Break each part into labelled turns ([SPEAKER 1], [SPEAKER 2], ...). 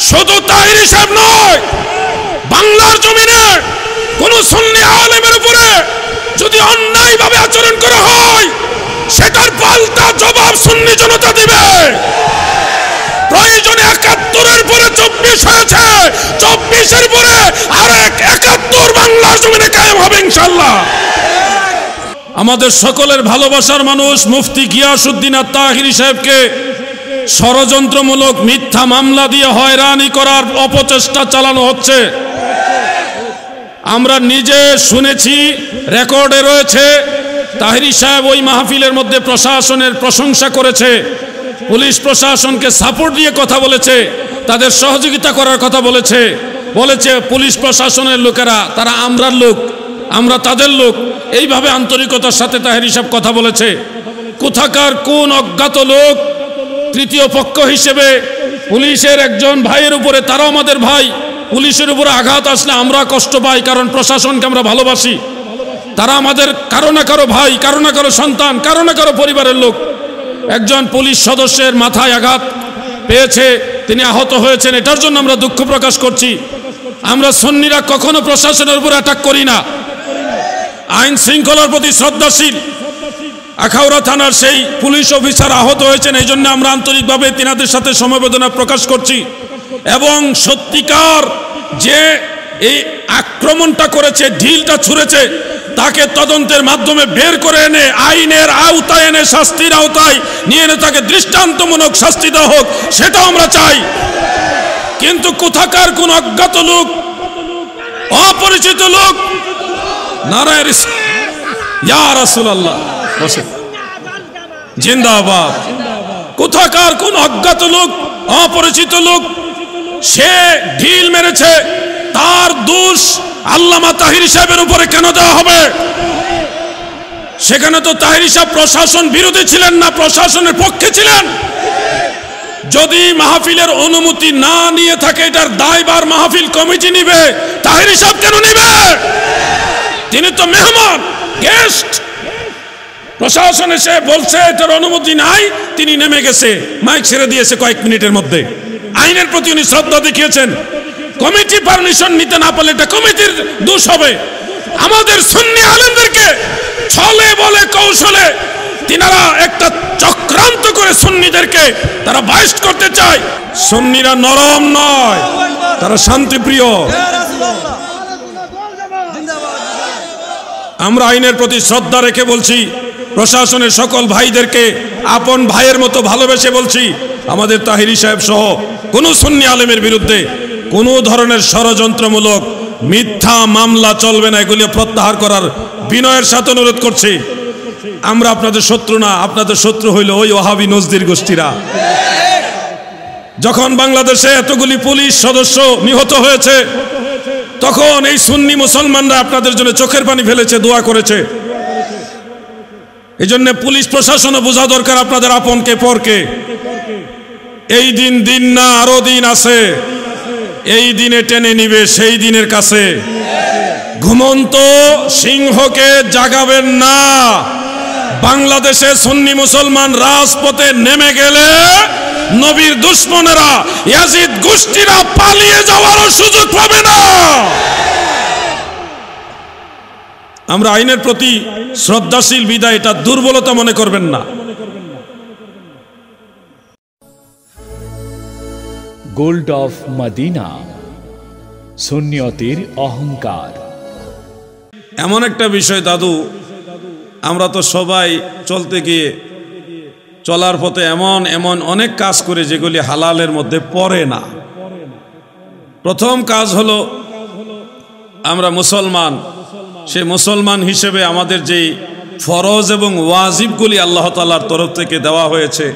[SPEAKER 1] শুধু তাহিরি সাহেব নয়, বাংলার জমিনে কোন সুন্নি আলেমের উপরে যদি অন্যায়ভাবে আচরণ করা হয় সেটার পাল্টা জবাব সুন্নি জনতা দিবে। প্রয়োজনে ৭১-এর পরে ২৪ হয়েছে, ২৪-এর পরে আরেক ৭১ বাংলার জমিনে কায়েম হবে ইনশাআল্লাহ। আমাদের সকলের ভালোবাসার মানুষ মুফতি গিয়াসউদ্দিন আত-তাহিরি সাহেবকে ষড়যন্ত্রমূলক মিথ্যা মামলা দিয়ে হয়রানি করার অপচেষ্টা চালানো হচ্ছে। আমরা নিজে শুনেছি, রেকর্ডে রয়েছে। তাহিরি সাহেব ওই মাহফিলের মধ্যে প্রশাসনের প্রশংসা করেছে, পুলিশ প্রশাসনকে সাপোর্ট দিয়ে কথা বলেছে, তাদের সহযোগিতা করার কথা বলেছে। পুলিশ প্রশাসনের লোকেরা তারা আমরার লোক, আমরা তাদের লোক, এইভাবে আন্তরিকতার সাথে তাহিরি সাহেব কথা বলেছে। কোথাকার কোন অজ্ঞাত লোক তৃতীয় পক্ষ হিসেবে পুলিশের একজন ভাইয়ের উপরে, তারাও আমাদের ভাই, পুলিশের উপরে আঘাত আসলে আমরা কষ্ট পাই, কারণ প্রশাসনকে আমরা ভালোবাসি। তারা আমাদের কারো না কারো ভাই, কারো না কারো সন্তান, কারো না কারো পরিবারের লোক। একজন পুলিশ সদস্যের মাথায় আঘাত পেয়েছে, তিনি আহত হয়েছেন, এটার জন্য আমরা দুঃখ প্রকাশ করছি। আমরা সুন্নিরা কখনো প্রশাসনের উপর অ্যাটাক করি না, আইন শৃঙ্খলার প্রতি শ্রদ্ধাশীল। আখাউড়া থানার সেই পুলিশ অফিসার আহত হয়েছেন, এই জন্য আমরা আন্তরিকভাবে তিনাদের সাথে সমবেদনা প্রকাশ করছি। এবং সত্যিকার যে এই আক্রমণটা করেছে, ঢিলটা ছুঁড়েছে, তাকে তদন্তের মাধ্যমে বের করে এনে আইনের আওতায় এনে, শাস্তির আওতায় নিয়ে এনে তাকে দৃষ্টান্তমূলক শাস্তি দেওয়া হোক, সেটাও আমরা চাই। কিন্তু কোথাকার কোন অজ্ঞাত লোক, অপরিচিত লোক, নারায়ে রিসালাত, ইয়া রাসূলুল্লাহ জিন্দাবাদ, কোথাকার কোন অজ্ঞাত লোক, অপরিচিত লোক, সে ঢিল মেরেছে, তার দোষ আল্লামা তাহিরি সাহেবের উপরে কেন দেওয়া হবে? সেখানে তো তাহিরি সাহেব প্রশাসন বিরোধী ছিলেন না, প্রশাসনের পক্ষে ছিলেন। যদি মাহফিলের অনুমতি না নিয়ে থাকে, এটার দায়ভার মাহফিল কমিটি নিবে, তাহিরি সাহেব কেন নিবে? তিনি তো মেহমান, গেস্ট। প্রশাসন এসে বলছে এটার অনুমতি নাই, তিনি নেমে গেছে, মাইক ছেড়ে দিয়েছে কয়েক মিনিটের মধ্যে। আইনের প্রতি উনি শ্রদ্ধা দেখিয়েছেন। কমিটি পারমিশন নিতে না পারলে এটা কমিটির দোষ হবে। আমাদের সুন্নি আলেমদেরকে ছলে বলে কৌশলে তিনারা একটা চক্রান্ত করে সুন্নিদেরকে তারা বাইস্ট করতে চায়। সুন্নিরা নরম নয়, তারা শান্তিপ্রিয়। আমরা আইনের প্রতি শ্রদ্ধা রেখে বলছি, প্রশাসনের সকল ভাইদেরকে আপন ভাইয়ের মতো ভালোবেসে বলছি, আমাদের তাহিরি সাহেব সহ কোনো সুন্নি আলেমের বিরুদ্ধে কোনো ধরনের ষড়যন্ত্রমূলক মিথ্যা মামলা চলবে না, এগুলি প্রত্যাহার করার বিনয়ের সাথে অনুরোধ করছি। আমরা আপনাদের শত্রু না, আপনাদের শত্রু হইল ওই ওয়াহাবি নজদির গোষ্ঠীরা। যখন বাংলাদেশে এতগুলি পুলিশ সদস্য নিহত হয়েছে, তখন এই সুন্নি মুসলমানরা আপনাদের জন্য চোখের পানি ফেলেছে, দোয়া করেছে। এই জন্য পুলিশ প্রশাসনও বোঝা দরকার আপনাদের আপনকে পরকে। এই দিন দিন না, আরো দিন আছে, এই দিনে টেনে নিবে সেই দিনের কাছে। ঘুমন্ত সিংহকে জাগাবেন না। বাংলাদেশে সুন্নি মুসলমান রাজপথে নেমে গেলে নবীর দুশমনেরা, ইয়াজিদ গোষ্ঠীরা পালিয়ে যাওয়ারও সুযোগ পাবে না। আমরা আইনের প্রতি শ্রদ্ধাশীল বিদায় এটা দুর্বলতা মনে করবেন না।
[SPEAKER 2] গোল্ড অফ মদিনা, সুন্নিয়তের অহংকার।
[SPEAKER 1] এমন একটা বিষয় দাদু, আমরা তো সবাই চলতে গিয়ে চলার পথে এমন এমন অনেক কাজ করে যেগুলি হালালের মধ্যে পড়ে না। প্রথম কাজ হলো আমরা মুসলমান, সে মুসলমান হিসেবে আমাদের যেই ফরজ এবং ওয়াজিবগুলি আল্লাহ তাআলার তরফ থেকে দেওয়া হয়েছে,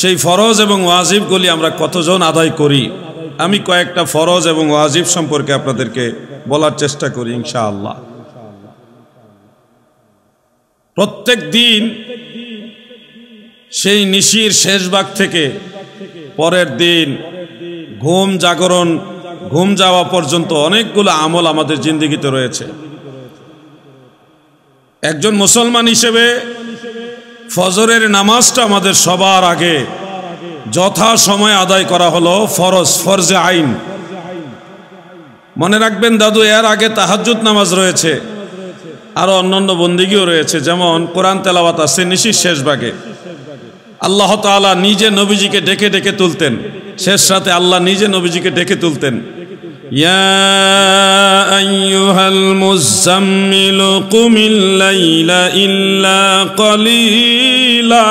[SPEAKER 1] সেই ফরজ এবং ওয়াজিবগুলি আমরা কতজন আদায় করি। আমি কয়েকটা ফরজ এবং ওয়াজিব সম্পর্কে আপনাদেরকে বলার চেষ্টা করি ইনশাআল্লাহ। প্রত্যেক দিন সেই নিশির শেষ ভাগ থেকে পরের দিন ঘুম জাগরণ, ঘুম যাওয়া পর্যন্ত অনেকগুলো আমল আমাদের জিন্দেগিতে রয়েছে। একজন মুসলমান হিসেবে ফজরের নামাজটা আমাদের সবার আগে যথা সময় আদায় করা হলো ফরজ, ফরজে আইন। মনে রাখবেন দাদু, এর আগে তাহাজ্জুদ নামাজ রয়েছে, আরো অন্যান্য বন্দিগিও রয়েছে, যেমন কোরআন তেলাওয়াত আছে নিশির শেষ ভাগে। আল্লাহ তাআলা নিজে নবীজিকে ডেকে ডেকে তুলতেন, শেষ রাতে আল্লাহ নিজে নবীজিকে ডেকে তুলতেন, ইয়া আইয়ুহাল মুযাম্মিল কুমিল লাইলা ইল্লা কলিলা।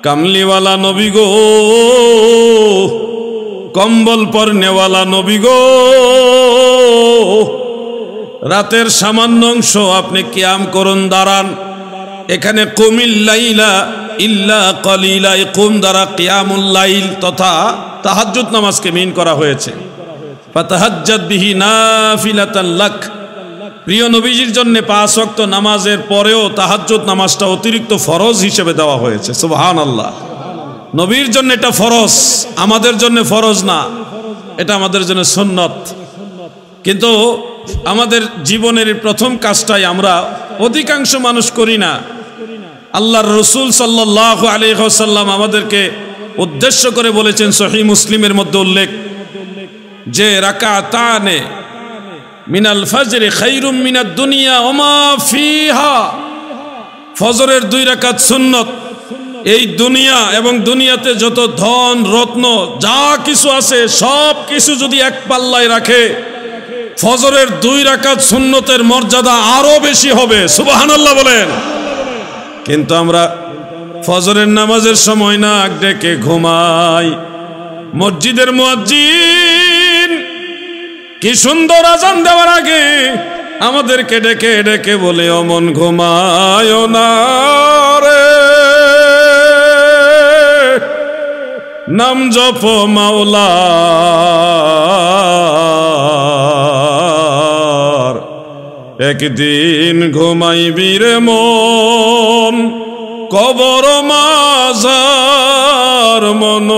[SPEAKER 1] কামলিওয়ালা নবী গো, কম্বল পরনেওয়ালা নবী গো, রাতের সামান্য অংশ আপনি কিয়াম করুন, দাঁড়ান। এখানে কুমিল লাইলা ইল্লা কলিলা, এই কুম দ্বারা কিয়ামুল লাইল তথা তাহাজ্জুদ নামাজকে মিন করা হয়েছে। ফাতাহাজ্জাদ বিহি নাফিলাতাল লাক, প্রিয় নবীজির জন্য 5 ওয়াক্ত নামাজের পরেও তাহাজ্জুদ নামাজটা অতিরিক্ত ফরজ হিসেবে দেওয়া হয়েছে। সুবহানাল্লাহ। নবীর জন্য এটা ফরজ, আমাদের জন্য ফরজ না, এটা আমাদের জন্য সুন্নত। কিন্তু আমাদের জীবনের প্রথম কাজটাই আমরা অধিকাংশ মানুষ করি না। আল্লাহর রাসূল সাল্লাল্লাহু আলাইহি ওয়াসাল্লাম আমাদেরকে উদ্দেশ্য করে বলেছেন, সহিহ মুসলিমের মধ্যে উল্লেখ, যে রাকাতানে মিনাল ফজরি খায়রুম মিনাদ দুনিয়া ওয়া মা ফিহা। ফজরের 2 রাকাত সুন্নত। এই দুনিয়া এবং দুনিয়াতে যত ধন রত্ন যা কিছু আছে সব কিছু যদি এক পাল্লায় রাখে, ফজরের 2 রাকাত সুন্নতের মর্যাদা আরো বেশি হবে। সুবহানাল্লাহ বলেন। কিন্তু আমরা ফজরের নামাজের সময় নাক ডেকে ঘুমাই। মসজিদের মুয়াজ্জিন কি সুন্দর আজান দেওয়ার আগে আমাদেরকে ডেকে ডেকে বলে, অমন ঘুমায় না রে, নাম জপ মাওলার, একদিন ঘুমাইবি রে মন, কবর মাজার মন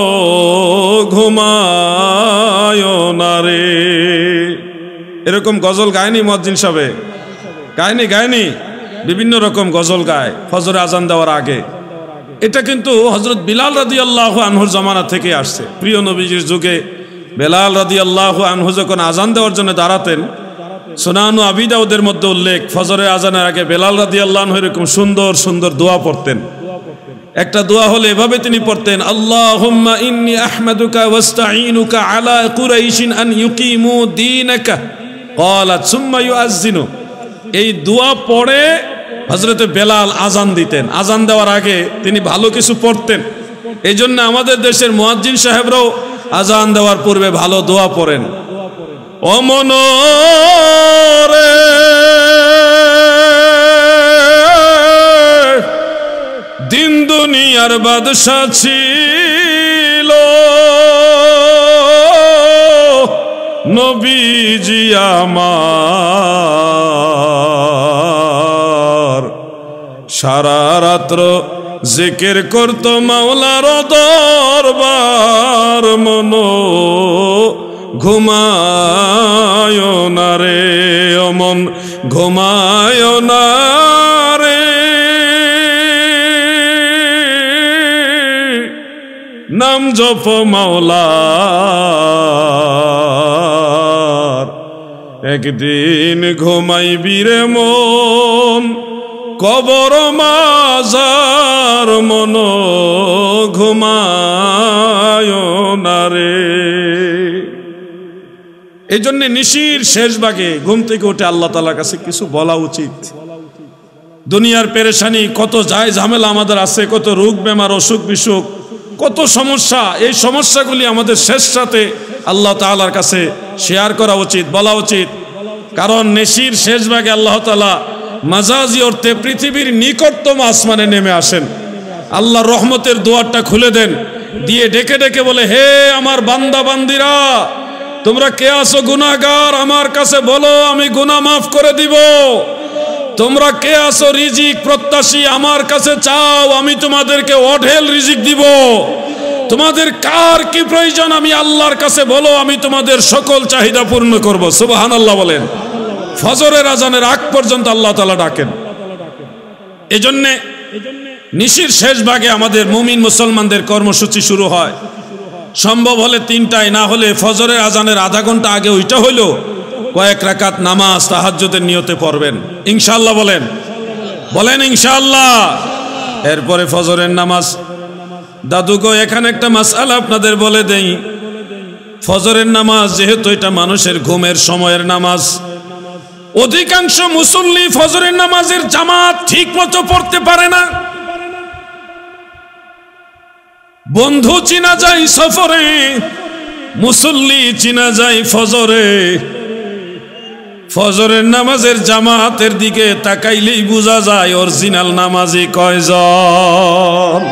[SPEAKER 1] ঘুমায় না রে। এরকম গজল গায়নি মুয়াজ্জিন সাহেব? গায়নি বিভিন্ন রকম গজল গায় ফজরে আজান দেওয়ার আগে। এটা কিন্তু হযরত বিলাল রাদিয়াল্লাহু আনহুর জামানা থেকে আসছে। প্রিয় নবীজির যুগে বেলাল রাদিয়াল্লাহু আনহু যখন আজান দেওয়ার জন্য দাঁড়াতেন, সুনান আবি দাউদের মধ্যে উল্লেখ, ফজরের আজানের আগে বেলাল রাদিয়াল্লাহু আনহু এরকম সুন্দর সুন্দর দোয়া পড়তেন। একটা দোয়া হলে এভাবে তিনি পড়তেন, আল্লাহুম্মা ইন্নী আহমাদুকা ওয়াস্তাঈনুকা আলা কুরাইশিন আন ইউকিমু দীনাকা ক্বালাত সুম্মা ইউআযযিনু। এই দোয়া পড়ে হযরতে বেলাল আজান দিতেন। আজান দেওয়ার আগে তিনি ভালো কিছু পড়তেন। এই জন্য আমাদের দেশের মুয়াজ্জিন সাহেবরাও আজান দেওয়ার পূর্বে ভালো দোয়া পড়েন। ও মনরে দিন দুনিয়ার বাদশা ছিল নবীজি আমার, সারা রাত্র জিকির করতো মাওলার দরবার, মন ঘুমায় না রে, অমন ঘুমায় না রে, নাম জপ মাওলার, একদিন ঘুমাইবি রে মন, কবর মাজার মন ঘুমায় না রে। এই জন্য নিশির শেষ ভাগে ঘুম থেকে উঠে আল্লাহ তাআলার কাছে কিছু বলা উচিত। দুনিয়ার পেরেশানি, কত যায় ঝামেলা আমাদের আছে, কত রোগ বেমার, অসুখ বিসুখ, কত সমস্যা। এই সমস্যাগুলি আমাদের শেষ রাতে আল্লাহ তাআলার কাছে শেয়ার করা উচিত, বলা উচিত। কারণ নিশির শেষ ভাগে আল্লাহ তাআলা মাজাজি অর্থে পৃথিবীর নিকটতম আসমানে নেমে আসেন। আল্লাহর রহমতের দুয়ারটা খুলে দেন, দিয়ে ডেকে ডেকে বলে, হে আমার বান্দা বান্দিরা, তোমরা কে আছো গুনাহগার, আমার কাছে বলো, আমি গুনাহ মাফ করে দিব। তোমরা কে আছো রিজিক প্রত্যাশী, আমার কাছে চাও, আমি তোমাদেরকে অঢেল রিজিক দিব। তোমাদের কার কি প্রয়োজন, আমি আল্লাহর কাছে বলো, আমি তোমাদের সকল চাহিদা পূর্ণ করব। সুবহানাল্লাহ বলেন। ফজরের আজানের আগ পর্যন্ত আল্লাহ তাআলা ডাকেন। এজন্যে নিশির শেষ ভাগে আমাদের মুমিন মুসলমানদের কর্মসূচি শুরু হয়। সম্ভব হলে 3টায়, না হলে ফজরের আজানের আধা ঘন্টা আগে ওইটা হইলো কয়েক রাকাত নামাজ তাহাজ্জুদের নিয়তে পড়বেন ইনশাআল্লাহ। বলেন বলেন ইনশাআল্লাহ। এরপরে ফজরের নামাজ। দাদুগো এখানে একটা মাসআলা আপনাদের বলে দেই, ফজরের নামাজ যেহেতু এটা মানুষের ঘুমের সময়ের নামাজ, অধিকাংশ মুসল্লি ফজরের নামাজের জামাত ঠিক মতো পড়তে পারে না। বন্ধু চিনা যায় সফরে, মুসল্লি চিনা যায় ফজরে। ফজরের নামাজের জামাতের দিকে তাকাইলেই বোঝা যায় অরিজিনাল নামাজি কয়জন।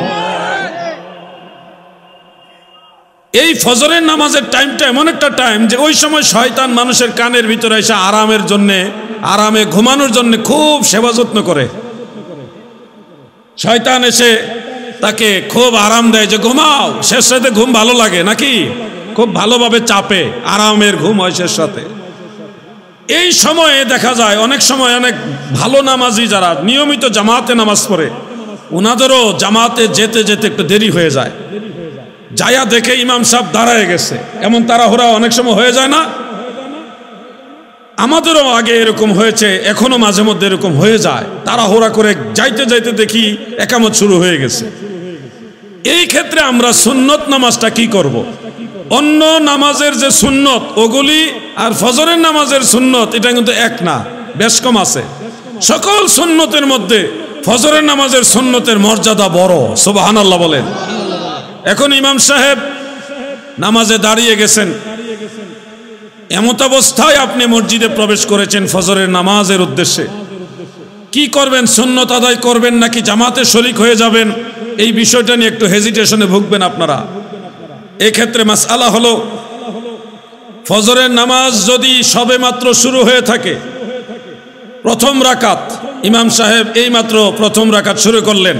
[SPEAKER 1] এই ফজরের নামাজের টাইমটা এমন একটা টাইম যে ওই সময় শয়তান মানুষের কানের ভিতরে এসে আরামের জন্যে, আরামে ঘুমানোর জন্য খুব সেবা যত্ন করে। শয়তান এসে তাকে খুব আরাম দেয় যে ঘুমাও, শেষ রাতে ঘুম ভালো লাগে নাকি, খুব ভালোভাবে চাপে, আরামের ঘুম হয় শেষ রাতে। এই সময়ে দেখা যায় অনেক সময় অনেক ভালো নামাজি যারা নিয়মিত জামাতে নামাজ পড়ে, ওনাদেরও জামাতে যেতে যেতে একটু দেরি হয়ে যায়। যায়া দেখে ইমাম সাহেব দাঁড়ায় গেছে, এমন তাড়াহুড়া অনেক সময় হয়ে যায় না? আমাদেরও আগে এরকম হয়েছে, এখনো মাঝে মধ্যে এরকম হয়ে যায়। তাড়াহুড়া করে যাইতে যাইতে দেখি একামত শুরু হয়ে গেছে। এই ক্ষেত্রে আমরা সুন্নত নামাজটা কি করব? অন্য নামাজের যে সুন্নত ওগুলি আর ফজরের নামাজের সুন্নত এটা কিন্তু এক না, বেশ কম আছে। সকল সুন্নতের মধ্যে ফজরের নামাজের সুন্নতের মর্যাদা বড়, সুবহানাল্লাহ বলেন। এখন ইমাম সাহেব নামাজে দাঁড়িয়ে গেছেন, এমত অবস্থায় আপনি মসজিদে প্রবেশ করেছেন ফজরের নামাজের উদ্দেশ্যে। কি করবেন? সুন্নত আদায় করবেন নাকি জামাতে শরীক হয়ে যাবেন? এই বিষয়টা নিয়ে একটু হেজিটেশনে ভুগবেন আপনারা। এক্ষেত্রে মাসআলা হলো, ফজরের নামাজ যদি সবেমাত্র শুরু হয়ে থাকে, প্রথম রাকাত, ইমাম সাহেব এইমাত্র প্রথম রাকাত শুরু করলেন,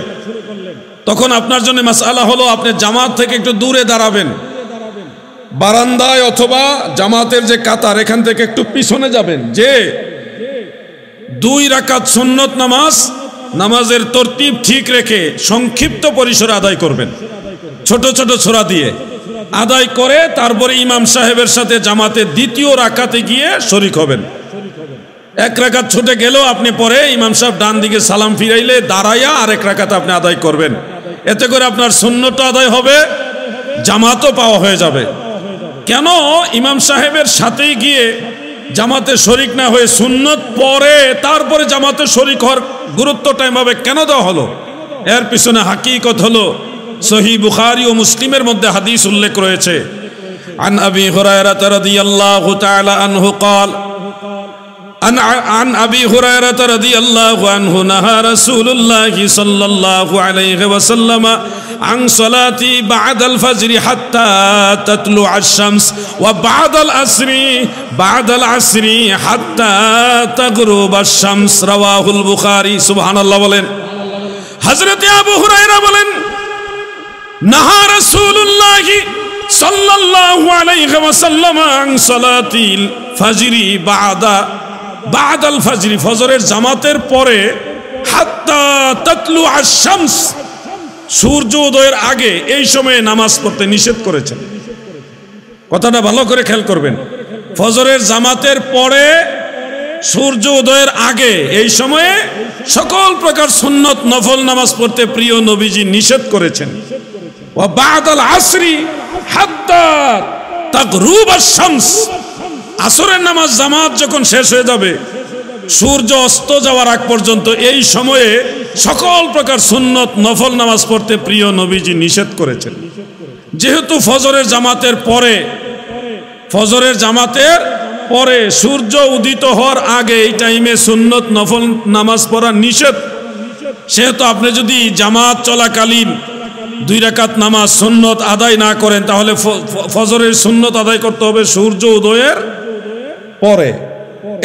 [SPEAKER 1] তখন আপনার জন্য মাসআলা হলো আপনি জামাত থেকে একটু দূরে দাঁড়াবেন, বারান্দায় অথবা জামাতের যে কাতার এখান থেকে একটু পিছনে যাবেন, যে 2 রাকাত সুন্নত নামাজ, নামাজের তরতিব ঠিক রেখে সংক্ষিপ্ত পরিসরে আদায় করবেন, ছোট ছোট ছোরা দিয়ে আদায় করে তারপরে ইমাম সাহেবের সাথে জামাতের দ্বিতীয় রাকাতে গিয়ে শরীক হবেন। 1 রাকাত ছুটে গেলেও আপনি পরে ইমাম সাহেব ডান দিকে সালাম ফিরাইলে দাঁড়াইয়া আরেক রাকাত আপনি আদায় করবেন। এতে করে আপনার সুন্নত আদায় হবে, জামাতও পাওয়া হয়ে যাবে। কেন ইমাম সাহেবের সাথেই গিয়ে জামাতে শরীক না হয়ে সুন্নত পরে তারপরে জামাতে শরীক হওয়ার গুরুত্বটা এভাবে কেন দেওয়া হলো? এর পিছনে হাকিকত হলো সহিহ বুখারী ও মুসলিমের মধ্যে হাদিস উল্লেখ রয়েছে। আন আবি হুরায়রা রাদিয়াল্লাহু তাআলা আনহু قال عن أبي هريرة رضي الله عنه نهى رسول الله صلى الله عليه وسلم عن صلاة بعد الفجر حتى تطلع الشمس وبعد العصر حتى تغرب الشمس رواه البخاري سبحان الله বলেন। হযরত আবু হুরায়রা বলেন, নাহা রাসূলুল্লাহ সাল্লাল্লাহু আলাইহি ওয়াসাল্লাম আন সালাতিল ফাজরি বাদাল ফাজরি, ফজরের জামাতের পরে, হাত্তা তাতলু আশ-শামস, সূর্য উদয়ের আগে, এই সময়ে নামাজ পড়তে নিষেধ করেছেন। কথাটা ভালো করে খেয়াল করবেন। ফজরের জামাতের পরে, সূর্য উদয়ের আগে, এই সময়ে সকল প্রকার সুন্নত নফল নামাজ পড়তে প্রিয় নবীজি নিষেধ করেছেন। ওয়া বাদাল আসরি হাত্তা তাগরুব আশ-শামস, আসরের নামাজ জামাত যখন শেষ হয়ে যাবে, সূর্য অস্ত যাওয়ার আগ পর্যন্ত এই সময়ে সকল প্রকার সুন্নত নফল নামাজ পড়তে প্রিয় নবীজি নিষেধ করেছেন। যেহেতু ফজরের জামাতের পরে সূর্য উদিত হওয়ার আগে এই টাইমে সুন্নত নফল নামাজ পড়া নিষেধ, সেহেতু আপনি যদি জামাত চলাকালীন 2 রাকাত নামাজ সুন্নত আদায় না করেন, তাহলে ফজরের সুন্নত আদায় করতে হবে সূর্য উদয়ের পরে।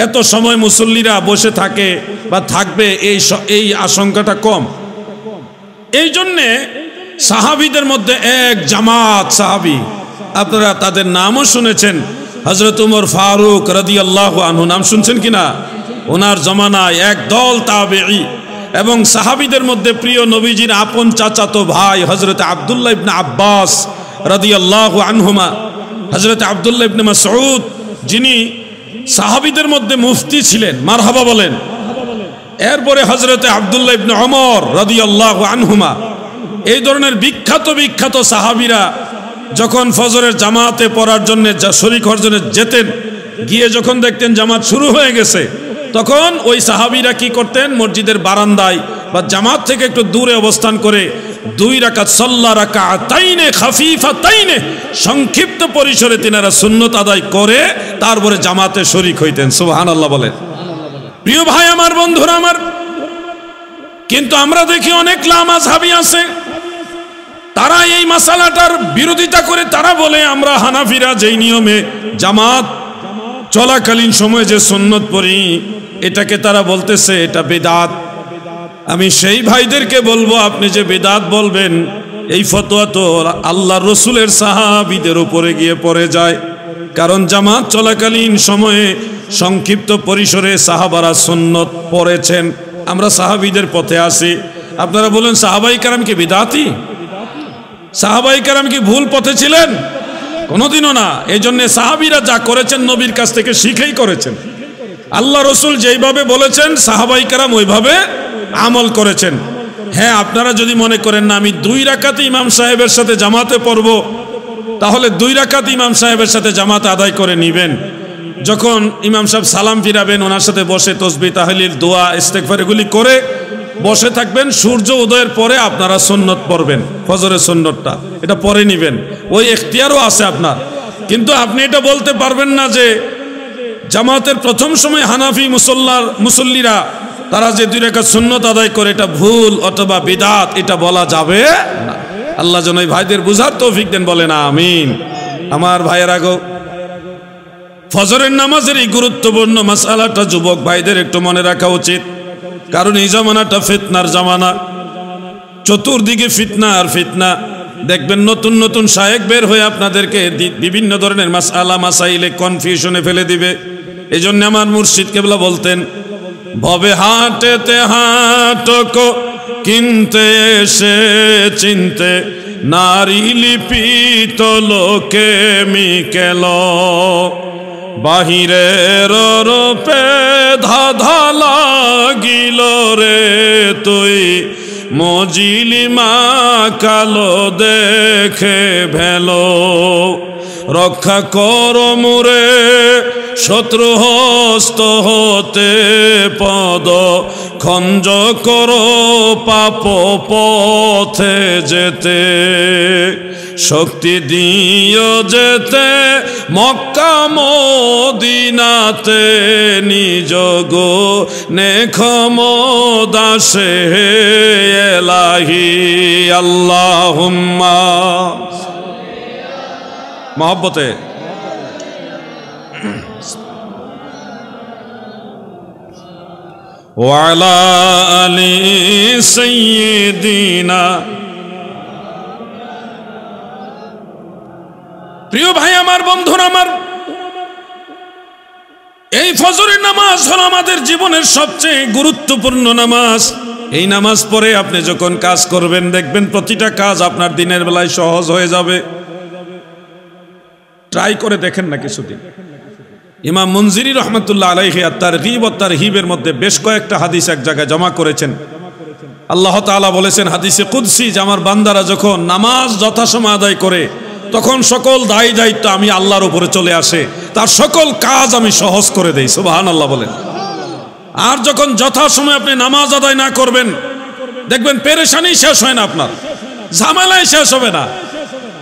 [SPEAKER 1] এত সময় মুসল্লিরা বসে থাকে বা থাকবে এই আশঙ্কাটা কম। এই জন্যে সাহাবীদের মধ্যে এক জামাত সাহাবী, আপনারা তাদের নামও শুনেছেন, হযরত উমর ফারুক রাদিয়াল্লাহু আনহু, নাম শুনছেন কিনা? ওনার জমানায় এক দল তাবেঈ এবং সাহাবীদের মধ্যে প্রিয় নবীজির আপন চাচাতো ভাই হযরত আব্দুল্লাহ ইবনে আব্বাস রাদিয়াল্লাহু আনহুমা, হযরত আব্দুল্লাহ ইবনে মাসউদ যিনি সাহাবীদের মধ্যে মুফতি ছিলেন, মারহাবা বলেন। এরপরে হযরত আব্দুল্লাহ ইবনে ওমর রাদিয়াল্লাহু আনহুমা, এই ধরনের বিখ্যাত বিখ্যাত সাহাবীরা যখন ফজরের জামাতে পড়ার জন্য শরীক হওয়ার জন্য যেতেন, গিয়ে যখন দেখতেন জামাত শুরু হয়ে গেছে, তখন ওই সাহাবীরা কি করতেন, মসজিদের বারান্দায় বা জামাত থেকে একটু দূরে অবস্থান করে 2 রাকাত সাল্লা রাকাতাইনে খাফিফাতাইনে, সংক্ষিপ্ত পরিসরে তিনারা সুন্নত আদায় করে তারপরে জামাতে শরীক হইতেন। সুবহানাল্লাহ বলেন। প্রিয় ভাই আমার, বন্ধুরা আমার, কিন্তু আমরা দেখি অনেক লামাযহাবী আছে, তারা এই মাসালাটার বিরোধিতা করে, তারা বলে আমরা হানাফিরা যেই নিয়মে জামাত চলাকালীন সময়ে যে সুন্নত পড়ি, এটাকে তারা বলতেছে এটা বিদআত। আমি সেই ভাইদেরকে বলবো, আপনি যে বিদআত বলবেন, এই ফতোয়া তো আল্লাহর রাসূলের সাহাবীদের উপরে গিয়ে পড়ে যায়। কারণ জামাত চলাকালীন সময়ে সংক্ষিপ্ত পরিসরে সাহাবারা সুন্নত পড়েছেন, আমরা সাহাবীদের পথে আসি। আপনারা বলেন সাহাবায়ে কেরাম কি বিদআতি? সাহাবায়ে কেরাম কি ভুল পথে ছিলেন? কোনোদিনও না। এই জন্য সাহাবীরা যা করেছেন নবীর কাছ থেকে শিখেই করেছেন। আল্লাহ রসুল যেইভাবে বলেছেন সাহাবায়ে কেরাম ওইভাবে আমল করেছেন। হ্যাঁ, আপনারা যদি মনে করেন না আমি 2 রাকাত ইমাম সাহেবের সাথে জামাতে পড়ব, তাহলে 2 রাকাত ইমাম সাহেবের সাথে জামাতে আদায় করে নেবেন। যখন ইমাম সাহেব সালাম ফিরাবেন, ওনার সাথে বসে তসবিহ তাহলিল দোয়া ইস্তেগফার এগুলি করে বসে থাকবেন। সূর্য উদয়ের পরে আপনারা সুন্নত পড়বেন, ফজরের সুন্নতটা এটা পরে নেবেন, ওই এখতিয়ারও আছে আপনার। কিন্তু আপনি এটা বলতে পারবেন না যে জামাতের প্রথম সময় হানাফি মুসল্লিরা তারা যে 2 রাকাত সুন্নত আদায় করে এটা ভুল অথবা বিদআত, এটা বলা যাবে না। আল্লাহ যেন এই ভাইদের বুঝার তৌফিক দেন, বলেন আমিন। আমার ভাইয়েরা গো, ফজরের নামাজের এই গুরুত্বপূর্ণ মাসআলাটা যুবক ভাইদের একটু মনে রাখা উচিত। কারণ এই জামানাটা ফিতনার জামানা, চতুর্দিকে ফিতনা আর ফিতনা। দেখবেন নতুন নতুন শায়েখ বের হয়ে আপনাদেরকে বিভিন্ন ধরনের মাসআলা মাসাইলে কনফিউশনে ফেলে দিবে। এই জন্য আমার মুর্শিদ কেবলা বলতেন, ভবে হাটেতে হাটকো কিনতে এসে চিনতে, নারী লিপিত লোকে মিকেল, বাহিরের রূপে ধাঁধা লাগিল রে তুই, মজিলিমা কালো দেখে ভেলো, রক্ষা কর মুরে শত্রু হস্ত হতে, পদ খঞ্জ করো পাপ পথে যেতে, শক্তি দিও যেতে মক্কা মদিনাতে, নিজ গো নেখমদাসে এলাহি আল্লাহুম্মা মহব্বতে। ওয়ালা আলি সাইয়্যিদিনা। প্রিয় ভাই আমার, বন্ধুরা আমার, এই ফজরের নামাজ হলো আমাদের জীবনের সবচেয়ে গুরুত্বপূর্ণ নামাজ। এই নামাজ পড়ে আপনি যখন কাজ করবেন, দেখবেন প্রতিটা কাজ আপনার দিনের বেলায় সহজ হয়ে যাবে। ট্রাই করে দেখেন না কিছুদিন। ইমাম মুনজিরি রহমতুল্লাহ আলাইহি আত-তারগীব ওয়াত তারহিবের মধ্যে বেশ কয়েকটা হাদিস এক জায়গায় জমা করেছেন। আল্লাহ তাআলা বলেছেন হাদিসে কুদসি যে আমার বান্দারা যখন নামাজ যথাসময়ে আদায় করে, তখন সকল দায় দায়িত্ব আমি আল্লাহর উপরে চলে আসে, তার সকল কাজ আমি সহজ করে দেই। সুবহানাল্লাহ বলেন। আর যখন যথাসময়ে আপনি নামাজ আদায় না করবেন, দেখবেন পেরেশানি শেষ হয় না, আপনার ঝামেলাই শেষ হবে না।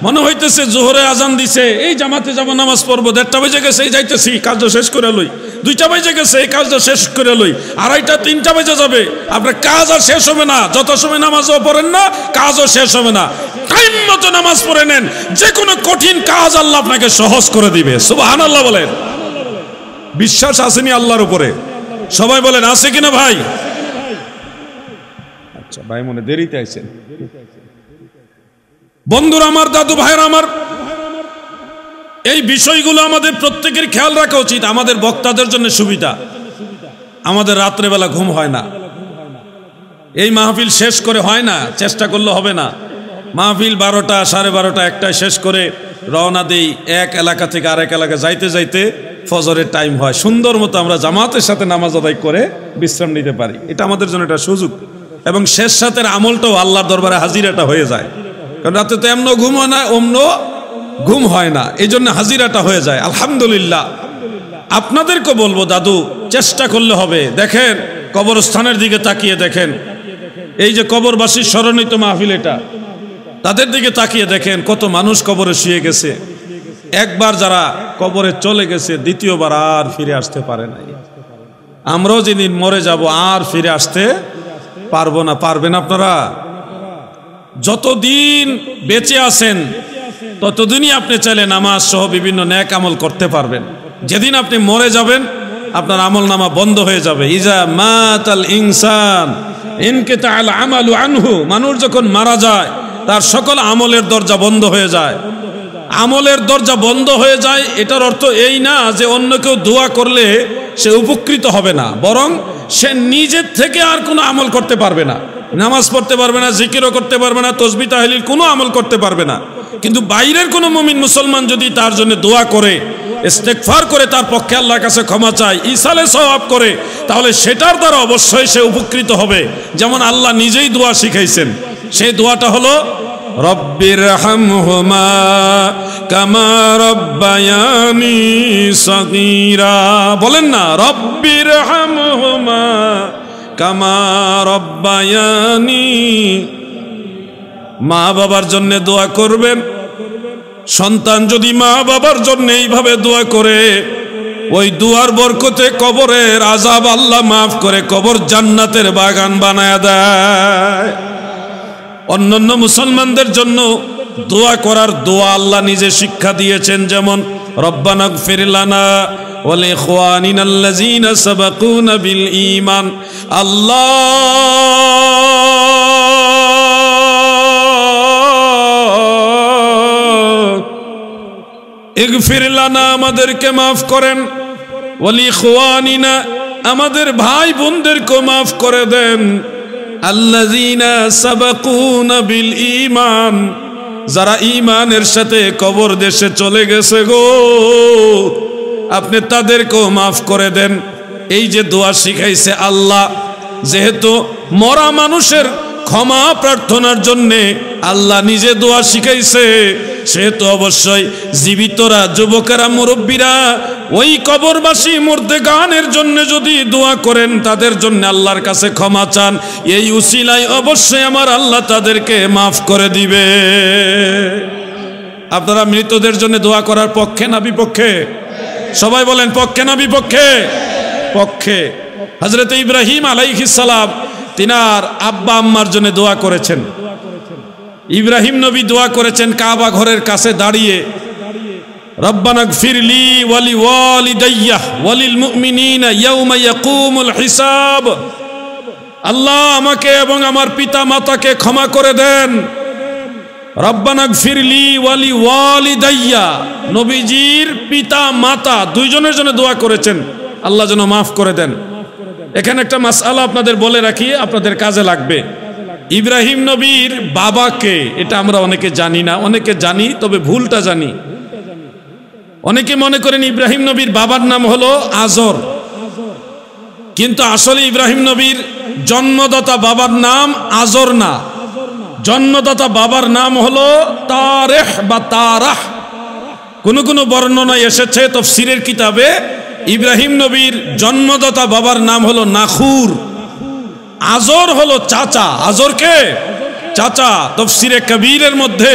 [SPEAKER 1] মনে হইতেছে জোহরে আজান দিছে, এই জামাতে যাব নামাজ পড়বো, 1:30 বেজে গেছে, এই যাইতেছি কাজটা শেষ করে লই, 2টা বেজে গেছে, এই কাজটা শেষ করে লই, 2:30 3টা বেজে যাবে, আপনার কাজ আর শেষ হবে না। যত সময় নামাজও পড়েন না, কাজও শেষ হবে না। টাইম মতো নামাজ পড়ে নেন, যে কোনো কঠিন কাজ আল্লাহ আপনাকে সহজ করে দিবে। সুবহানাল্লাহ বলেন। বিশ্বাস আসেনি আল্লাহর উপরে? সবাই বলেন আছে কিনা ভাই? আচ্ছা ভাই, মনে দেরিতে আইছেন। বন্ধুরা আমার, দাদু ভাইরা আমার, এই বিষয়গুলো আমাদের প্রত্যেকের খেয়াল রাখা উচিত। আমাদের বক্তাদের জন্য সুবিধা, আমাদের রাত্রেবেলা ঘুম হয় না। এই মাহফিল শেষ করে হয় না, চেষ্টা করলে হবে না। মাহফিল 12টা, 12:30, 1টায় শেষ করে রওনা দেই, এক এলাকা থেকে আরেক এলাকা যাইতে যাইতে ফজরের টাইম হয়। সুন্দর মতো আমরা জামাতের সাথে নামাজ আদায় করে বিশ্রাম নিতে পারি। এটা আমাদের জন্য একটা সুযোগ, এবং শেষ রাতের আমলটাও আল্লাহর দরবারে হাজিরাটা হয়ে যায়। কারণ রাতে তো এমন ঘুম হয় না, অমন ঘুম হয় না, এই জন্য হাজিরাটা হয়ে যায়। আলহামদুলিল্লাহ। আপনাদেরকে বলবো দাদু, চেষ্টা করলে হবে। দেখেন কবরস্থানের দিকে তাকিয়ে দেখেন, এই যে কবরবাসীর স্মরণিত মাহফিল, এটা তাদের দিকে তাকিয়ে দেখেন কত মানুষ কবরে শুয়ে গেছে। একবার যারা কবরে চলে গেছে, দ্বিতীয়বার আর ফিরে আসতে পারে নাই। আমরাও যেদিন মরে যাব আর ফিরে আসতে পারবো না। পারবেন আপনারা? যতদিন বেঁচে আছেন ততদিনই আপনি চাইলে নামাজ সহ বিভিন্ন নেক আমল করতে পারবেন। যেদিন আপনি মরে যাবেন আপনার আমল নামা বন্ধ হয়ে যাবে। ইজা মাতাল ইনসান ইনকিতাআল আমালু আনহু, মানুষ যখন মারা যায় তার সকল আমলের দরজা বন্ধ হয়ে যায়। আমলের দরজা বন্ধ হয়ে যায়, এটার অর্থ এই না যে অন্য কেউ দোয়া করলে সে উপকৃত হবে না, বরং সে নিজের থেকে আর কোনো আমল করতে পারবে না। নামাজ পড়তে পারবে না, জিকিরও করতে পারবে না, তাসবিহ তাহলিল কোনো আমল করতে পারবে না। কিন্তু বাইরের কোনো মুমিন মুসলমান যদি তার জন্য দোয়া করে, ইস্তেগফার করে, তার পক্ষে আল্লাহর কাছে ক্ষমা চায়, ইসালে সওয়াব করে, তাহলে সেটার দ্বারা অবশ্যই সে উপকৃত হবে। যেমন আল্লাহ নিজেই দোয়া শিখাইছেন। সেই দোয়াটা হলো রব্বির হামহুমা কামা রব্বায়ানি সগীরা। বলেন না, রব্বির হামহুমা কামা রব্বায়ানি। মা বাবার জন্য দোয়া করবেন। সন্তান যদি মা বাবার জন্য এইভাবে দোয়া করে, ওই দুয়ার বরকতে কবরের আযাব আল্লাহ মাফ করে কবর জান্নাতের বাগান বানায় দেয়। অন্যান্য মুসলমানদের জন্য দোয়া করার দোয়া আল্লাহ নিজে শিক্ষা দিয়েছেন, যেমন রব্বানা গফির লানা ওয়া লিইখওয়ানিনা আল্লাযীনা সাবাকুনা বিল ঈমান। আল্লাহ ইগফির লানা, আমাদেরকে মাফ করেন, ওয়া লিইখওয়ানিনা, আমাদের ভাই বোনদেরকে মাফ করে দেন, আল্লাযীনা সাবাকুনা বিল ঈমান, যারা ঈমানের সাথে কবর দেশে চলে গেছে গো, আপনি তাদেরকেও মাফ করে দেন। এই যে দোয়া শিখাইছে আল্লাহ, যেহেতু মরা মানুষের ক্ষমা প্রার্থনার জন্যে আল্লাহ নিজে দোয়া শিখাইছে, সেহেতু অবশ্যই জীবিতরা, যুবকেরা, মুরব্বীরা ওই কবরবাসী মুর্দেগানের জন্য যদি দোয়া করেন, তাদের জন্য আল্লাহর কাছে ক্ষমা চান, এই উসিলায় অবশ্যই আমার আল্লাহ তাদেরকে মাফ করে দিবে। আপনারা মৃতদের জন্য দোয়া করার পক্ষে না বিপক্ষে? সবাই বলেন, পক্ষে না বিপক্ষে? পক্ষে। হযরত ইব্রাহিম আলাইহিস সালাম তিনার আব্বা আম্মার জন্য দোয়া করেছেন। ইব্রাহিম নবী দোয়া করেছেন কাবা ঘরের কাছে দাঁড়িয়ে, রব্বানা গফিরলি ওয়া লিওয়ালিদাইয়া ওয়া লিল মুমিনিনা ইয়াওমা ইয়াকুমুল হিসাব। আল্লাহ আমাকে এবং আমার পিতা মাতাকে ক্ষমা করে দেন। রব্বানা গফিরলি ওয়া লিওয়ালিদাইয়া, নবীজির পিতা মাতা দুইজনের জন্য দোয়া করেছেন আল্লাহ যেন মাফ করে দেন। এখানে একটা মাসআলা আপনাদের বলে রাখি, আপনাদের কাজে লাগবে। ইব্রাহিম নবীর বাবাকে, এটা আমরা অনেকে জানি না, অনেকে জানি তবে ভুলটা জানি। অনেকে মনে করেন ইব্রাহিম নবীর বাবার নাম হলো আজর, কিন্তু আসলে ইব্রাহিম নবীর জন্মদাতা বাবার নাম আজর না, জন্মদাতা বাবার নাম হলো তারেহ বা তারাহ। কোন কোন বর্ণনায় এসেছে তাফসীরের কিতাবে ইব্রাহিম নবীর জন্মদাতা বাবার নাম হলো নাখুর, আজর হলো চাচা। আজরকে চাচা। তাফসীরে কবীরের মধ্যে,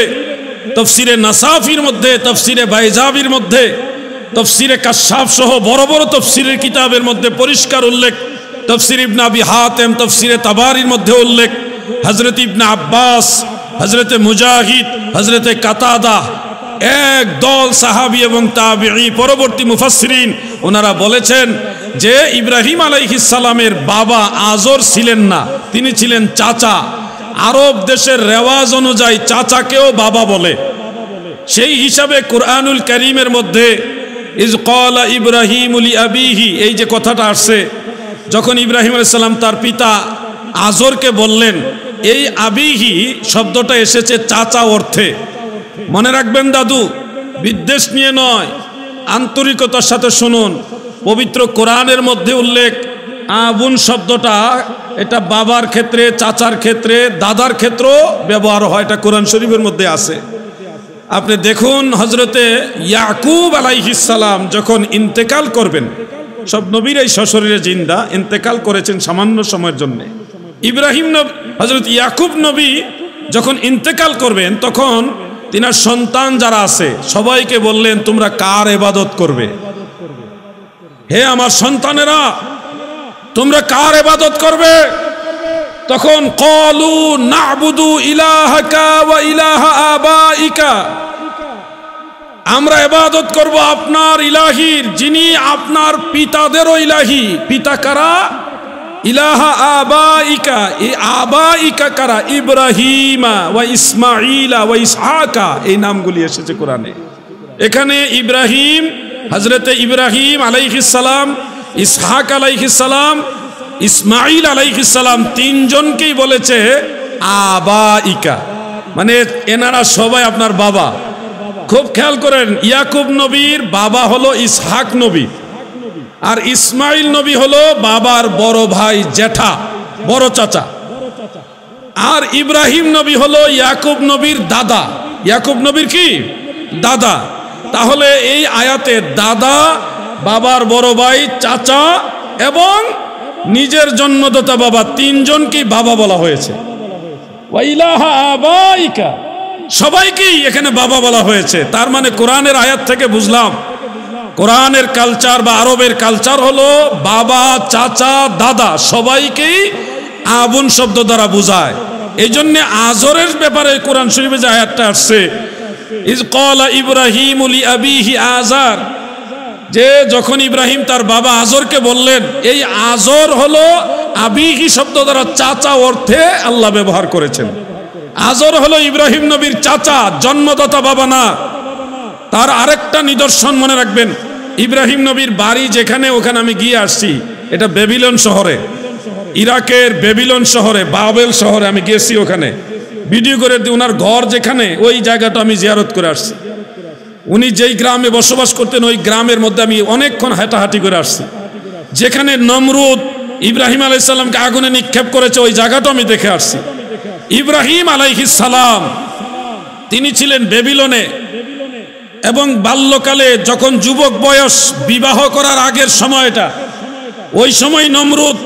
[SPEAKER 1] তাফসীরে নাসাফির মধ্যে, তাফসীরে বাইজাবির মধ্যে, তাফসীরে কাশাফ সহ বড় বড় তাফসীরের কিতাবের মধ্যে পরিষ্কার উল্লেখ। তাফসীর ইবনে আবি হাতেম, তাফসীরে তাবারির মধ্যে উল্লেখ। হযরত ইবনে আব্বাস, হযরত মুজাহিদ, হযরত কাতাদা, এক দল সাহাবী এবং তাবিঈ, পরবর্তী মুফাসসিরিন, ওনারা বলেছেন যে ইব্রাহিম আলাইহিস সালামের বাবা আজর ছিলেন না, তিনি ছিলেন চাচা। আরব দেশের রেওয়াজ অনুযায়ী চাচাকেও বাবা বলে। সেই হিসাবে কুরআনুল কারীমের মধ্যে ইজ ক্বালা ইব্রাহিমু লি আবিহি, এই যে কথাটা আসছে, যখন ইব্রাহিম আলাইহিস সালাম তার পিতা আজরকে বললেন, এই আবিহি শব্দটা এসেছে চাচা অর্থে। মনে রাখবেন দাদু, বিদ্বেষ নিয়ে নয়, আন্তরিকতার সাথে শুনুন। পবিত্র কোরআনের মধ্যে উল্লেখ আবুন শব্দটা এটা বাবার ক্ষেত্রে, চাচার ক্ষেত্রে, দাদার ক্ষেত্রেও ব্যবহার হয়, এটা কোরআন শরীফের মধ্যে আছে। আপনি দেখুন হজরতে ইয়াকুব আলাইহিস সালাম যখন ইন্তেকাল করবেন, সব নবীরাই সশরীরে জিন্দা, ইন্তেকাল করেছেন সামান্য সময়ের জন্য। ইব্রাহিম নবী, হজরত ইয়াকুব নবী যখন ইন্তেকাল করবেন তখন তিনার সন্তান যারা আছে সবাইকে বললেন, তোমরা কার ইবাদত করবে? হে আমার সন্তানেরা, তোমরা কার ইবাদত করবে? তখন ক্বালু না'বুদু ইলাহাকা ওয়া ইলাহা আবাইকা, আমরা ইবাদত করব আপনার ইলাহির, যিনি আপনার পিতাদেরও ইলাহি। পিতা কারা? ইলাহা আবাইকা, এই আবাইকা কারা? ইব্রাহিমা ওয়া ইসমাঈলা ওয়া ইসহাকা, এই নামগুলি এসেছে কোরআনে। এখানে ইব্রাহিম, হযরতে ইব্রাহিম আলাইহিস সালাম, ইসহাক আলাইহিস সালাম, ইসমাঈল আলাইহিস সালাম, তিনজনকেই বলেছে আবাইকা, মানে এনারা সবাই আপনার বাবা। খুব খেয়াল করেন, ইয়াকুব নবীর বাবা হলো ইসহাক নবী, আর ইসমাইল নবী হলো বাবার বড় ভাই, জ্যাঠা, বড় চাচা। আর ইব্রাহিম নবী হলো ইয়াকুব নবীর দাদা। ইয়াকুব নবীর কি দাদা। তাহলে এই আয়াতে দাদা, বাবার বড় ভাই, চাচা এবং নিজের জন্মদাতা বাবা, তিনজনকেই বাবা বলা হয়েছে। ওয়া ইলাহা আবাইকা, সবাইকেই এখানে বাবা বলা হয়েছে। তার মানে কোরআনের আয়াত থেকে বুঝলাম, কোরআনের কালচার বা আরবের কালচার হলো বাবা, চাচা, দাদা সবাইকেই আবুন শব্দ দ্বারা বোঝায়। এই জন্য আজরের ব্যাপারে কোরআন শরীফে যে আয়াতটা আসছে, ইজ ক্বালা ইব্রাহিমু লি আবিহি আজার, যে যখন ইব্রাহিম তার বাবা আজরকে বললেন, এই আজর হলো আবিহি শব্দ দ্বারা চাচা অর্থে আল্লাহ ব্যবহার করেছেন। আজর হলো ইব্রাহিম নবীর চাচা, জন্মদাতা বাবা না। তার আরেকটা নিদর্শন মনে রাখবেন, ইব্রাহিম নবীর বাড়ি যেখানে, ওখানে আমি গিয়ে আসছি, এটা বেবিলন শহরে, ইরাকের বেবিলন শহরে, বাবেল শহরে আমি গেছি, ওখানে ভিডিও করে দিই। ওনার ঘর যেখানে, ওই জায়গাটা আমি জিয়ারত করে আসছি। উনি যেই গ্রামে বসবাস করতেন, ওই গ্রামের মধ্যে আমি অনেকক্ষণ হাঁটাহাঁটি করে আসছি। যেখানে নমরুদ ইব্রাহিম আলাইহিস সালামকে আগুনে নিক্ষেপ করেছে, ওই জায়গাটা আমি দেখে আসছি। ইব্রাহিম আলাইহিস সালাম তিনি ছিলেন বেবিলনে, এবং বাল্যকালে যখন যুবক বয়স, বিবাহ করার আগের সময়টা, ওই সময় নমরুদ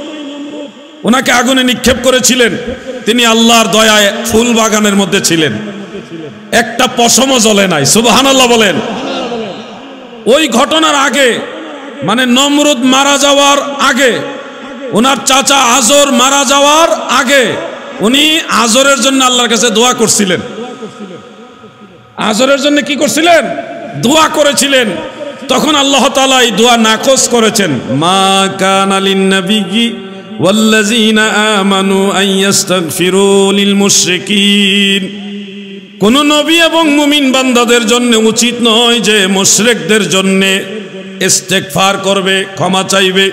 [SPEAKER 1] ওনাকে আগুনে নিক্ষেপ করেছিলেন। তিনি আল্লাহর দয়ায় ফুল বাগানের মধ্যে ছিলেন, একটা পশমও জ্বলে নাই। সুবহানাল্লাহ বলেন। ওই ঘটনার আগে, মানে নমরুদ মারা যাওয়ার আগে, ওনার চাচা আজর মারা যাওয়ার আগে, উনি আজরের জন্য আল্লাহর কাছে দোয়া করছিলেন। আজরের জন্য কি করছিলেন? দোয়া করেছিলেন। তখন আল্লাহ তাআলা এই দোয়া নাকচ করেছেন। মা কানা লিন-নাবিয়্যি ওয়াল্লাযীনা আমানু আন ইস্তাগফিরু লিল মুশরিকিন, কোন নবী এবং মুমিন বান্দাদের জন্য উচিত নয় যে মুশরিকদের জন্য ইস্তেগফার করবে, ক্ষমা চাইবে।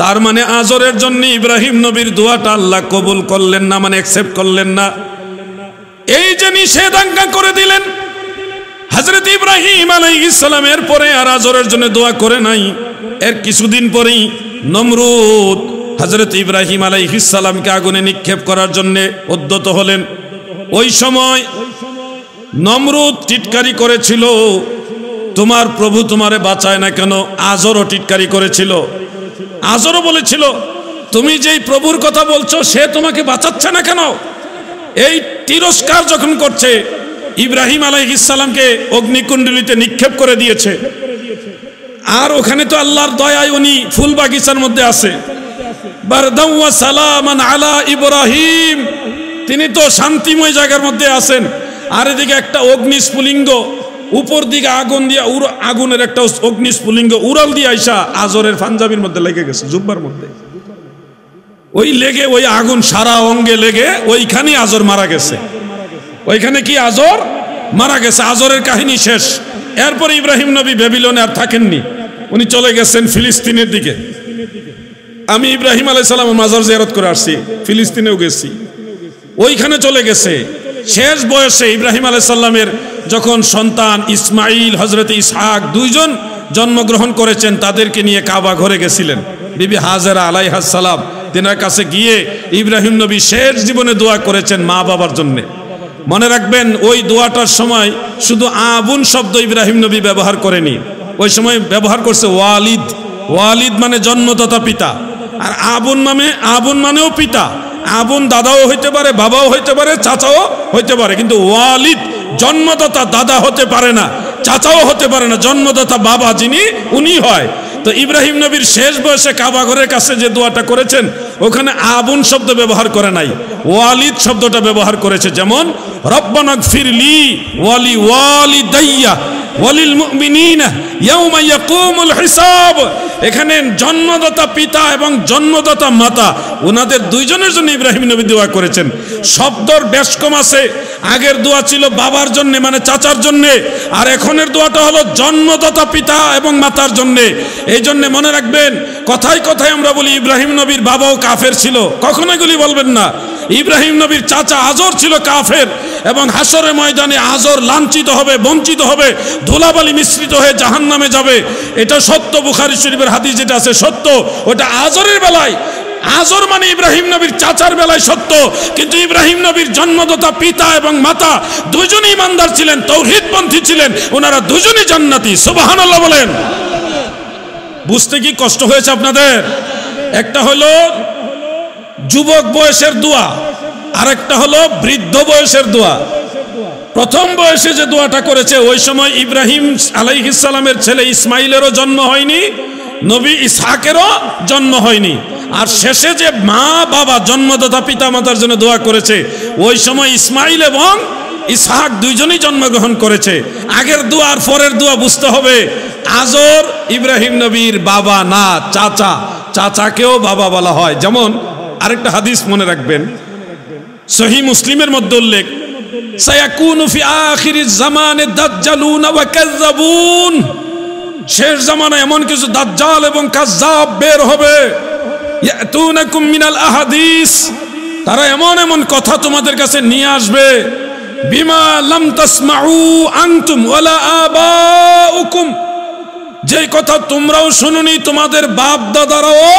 [SPEAKER 1] তার মানে আজরের জন্য ইব্রাহিম নবীর দোয়াটা আল্লাহ কবুল করলেন না, মানে অ্যাকসেপ্ট করলেন না। এই যে নিষেধাজ্ঞা করে দিলেন, হযরত ইব্রাহিম আলাইহিস সালামের পরে আর আজরের জন্য দোয়া করে নাই। এর কিছুদিন পরেই নমরুদ হযরত ইব্রাহিম আলাইহিস সালামকে আগুনে নিক্ষেপ করার জন্য উদ্যত হলেন। ওই সময় নমরুদ টিটকারি করেছিল, তোমার প্রভু তোমারে বাঁচায় না কেন? আজরও টিটকারি করেছিল। আজরও বলেছিল, তুমি যেই প্রভুর কথা বলছো সে তোমাকে বাঁচাচ্ছে না কেন? এই তিরস্কার যখন করছে, ইব্রাহিম আলাইহিস সালামকে অগ্নিকুণ্ডলিতে নিক্ষেপ করে দিয়েছে। আর ওখানে তো আল্লাহর দয়ায় উনি ফুল বাগিচার মধ্যে আছে। বারদাম ওয়া সালামান আলা ইব্রাহিম, তিনি তো শান্তিময় জায়গার মধ্যে আছেন। আর এদিকে একটা অগ্নিস্ফুলিঙ্গ উপর দিকে আগুন দিয়ে, আগুনের একটা অগ্নিস্ফুলিঙ্গ উড়াল দিয়ে আইসা আজরের পাঞ্জাবির মধ্যে লেগে গেছে, জুব্বার মধ্যে। ওই লেগে, ওই আগুন সারা অঙ্গে লেগে ওইখানে আজর মারা গেছে। ওইখানে কি আজর মারা গেছে। আজরের কাহিনী শেষ। এরপর ইব্রাহিম নবী বেবিলনে আর থাকেননি, উনি চলে গেছেন ফিলিস্তিনের দিকে। আমি ইব্রাহিম আলাইহিস সালামের মাজার জিয়ারত করে আসছি, ফিলিস্তিনেও গেছি, ওইখানে চলে গেছে। শেষ বয়সে ইব্রাহিম আলাইহিস সালামের যখন সন্তান ইসমাইল, হযরত ইসহাক দুইজন জন্মগ্রহণ করেছেন, তাদেরকে নিয়ে কাবা ঘরে গেছিলেন বিবি হাজেরা আলাইহাস সালাম। তেনার কাছে গিয়ে ইব্রাহিম নবী শেষ জীবনে দোয়া করেছেন মা বাবার জন্য। মনে রাখবেন, ওই দোয়াটার সময় শুধু আবুন শব্দ ইব্রাহিম নবী ব্যবহার করেনি, ওই সময় ব্যবহার করছে ওয়ালিদ। ওয়ালিদ মানে জন্মদাতা পিতা, আর আবুন মানেও পিতা। আবুন দাদাও হইতে পারে, বাবাও হইতে পারে, চাচাও হইতে পারে, কিন্তু ওয়ালিদ জন্মদাতা দাদা হতে পারে না, চাচাও হতে পারে না, জন্মদাতা বাবা যিনি উনি হয়। তো ইব্রাহিম নবীর শেষ বয়সে কাবা ঘরের কাছে যে দোয়াটা করেছেন, ওখানে আবুন শব্দ ব্যবহার করে নাই, ওয়ালিদ শব্দটা ব্যবহার করেছে। যেমন রব্বানাগফিরলি ওয়ালি ওয়ালিদাইয়া ওয়ালিল মুমিনিনা ইয়াউমা ইয়াকুমুল হিসাব। এখানে জন্মদাতা পিতা এবং জন্মদাতা মাতা, ওনাদের দুইজনের জন্য ইব্রাহিম নবী দোয়া করেছেন। শব্দর বেশ কম আছে। আগের দোয়া ছিল বাবার জন্য, মানে চাচার জন্য, আর এখনের দোয়াটা হলো জন্মদাতা পিতা এবং মাতার জন্য। এই জন্য মনে রাখবেন, কথায় কথায় আমরা বলি ইব্রাহিম নবীর বাবাও কাফের ছিল, কখনো এগুলি বলবেন না। ইব্রাহিম নবীর চাচা আজর ছিল কাফের, এবং হাসরের ময়দানে আজর লাঞ্ছিত হবে, বঞ্চিত হবে, ধুলাবালি মিশ্রিত হয়ে জাহান্নামে যাবে। এটা সত্য, বুখারী শরীফের হাদিস যেটা আছে সত্য, ওটা আজরের বেলায়। আজর মানে ইব্রাহিম নবীর চাচার বেলায় সত্য, কিন্তু ইব্রাহিম নবীর জন্মদাতা পিতা এবং মাতা দুজনই ইমানদার ছিলেন, তাওহীদপন্থী ছিলেন, ওনারা দুজনই জান্নাতি। সুবহানাল্লাহ বলেন। বুঝতে কি কষ্ট হয়েছে আপনাদের? একটা হলো যুবক বয়সের দোয়া, আরেকটা হলো বৃদ্ধ বয়সের দোয়া। প্রথম বয়সে যে দোয়াটা করেছে, ওই সময় ইব্রাহিম আলাইহিস সালামের ছেলে ইসমাইলেরও জন্ম হয়নি, নবী ইসহাকেরও জন্ম হয়নি। আর শেষে যে মা বাবা জন্মদাতা পিতা মাতার জন্য দোয়া করেছে, ওই সময় ইসমাইল এবং ইসহাক দুইজনই জন্মগ্রহণ করেছে। আগের দোয়া আর পরের দোয়া বুঝতে হবে। আজর ইব্রাহিম নবীর বাবা না, চাচা। চাচাকেও বাবা বলা হয়। যেমন আরেকটা হাদিস মনে রাখবেন, সহিহ মুসলিমের মধ্যে উল্লেখ, সায়াকুনু ফি আখিরিজ জামানে দাজ্জালুনা ওয়া কাযযাবুন। শেষ জামানায় এমন কিছু দাজ্জাল এবং কাযযাব বের হবে। ইয়াতুনাকুম মিনাল আহাদিস, তারা এমন এমন কথা তোমাদের কাছে নিয়ে আসবে, বিমা লাম তাসমাউ আনতুম ওয়ালা আবাউকুম, যে কথা তোমরাও শুনুনি, তোমাদের বাপ দাদারাও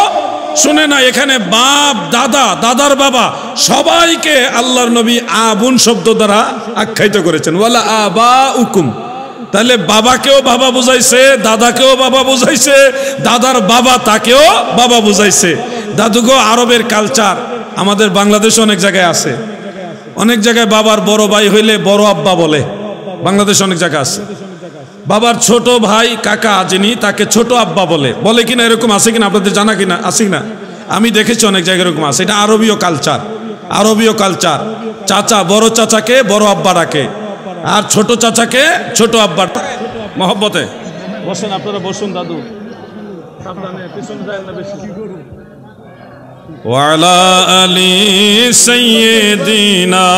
[SPEAKER 1] শুনে না। এখানে বাপ দাদা, দাদার বাবা, সবাইকে আল্লাহর নবী আবুন শব্দ দ্বারা আখ্যায়িত করেছেন, ওয়ালা আবাউকুম। তাহলে বাবাকেও বাবা বুঝাইছে, দাদাকেও বাবা বুঝাইছে, দাদার বাবা তাকেও বাবা বুঝাইছে। দাদুগো আরবের কালচার আমাদের বাংলাদেশে অনেক জায়গায় আছে। অনেক জায়গায় বাবার বড় ভাই হইলে বড় আব্বা বলে, বাংলাদেশে অনেক জায়গা আছে। বাবার ছোট ভাই কাকা যিনি, তাকে ছোট আব্বা বলে, বলে কিনা এরকম আছে কিনা আপনাদের জানা কিনা? আছে কিনা? আমি দেখেছি অনেক জায়গায় এরকম আছে। এটা আরবীয় কালচার, আরবীয় কালচার। চাচা বড় চাচাকে বড় আব্বা ডাকে, আর ছোট চাচাকে ছোট আব্বা মহব্বতে। বসেন আপনারা, বসুন দাদু, সাবধানে পিছনে যায় না বেশি। ওয়ালা আলি সাইয়্যিদিনা।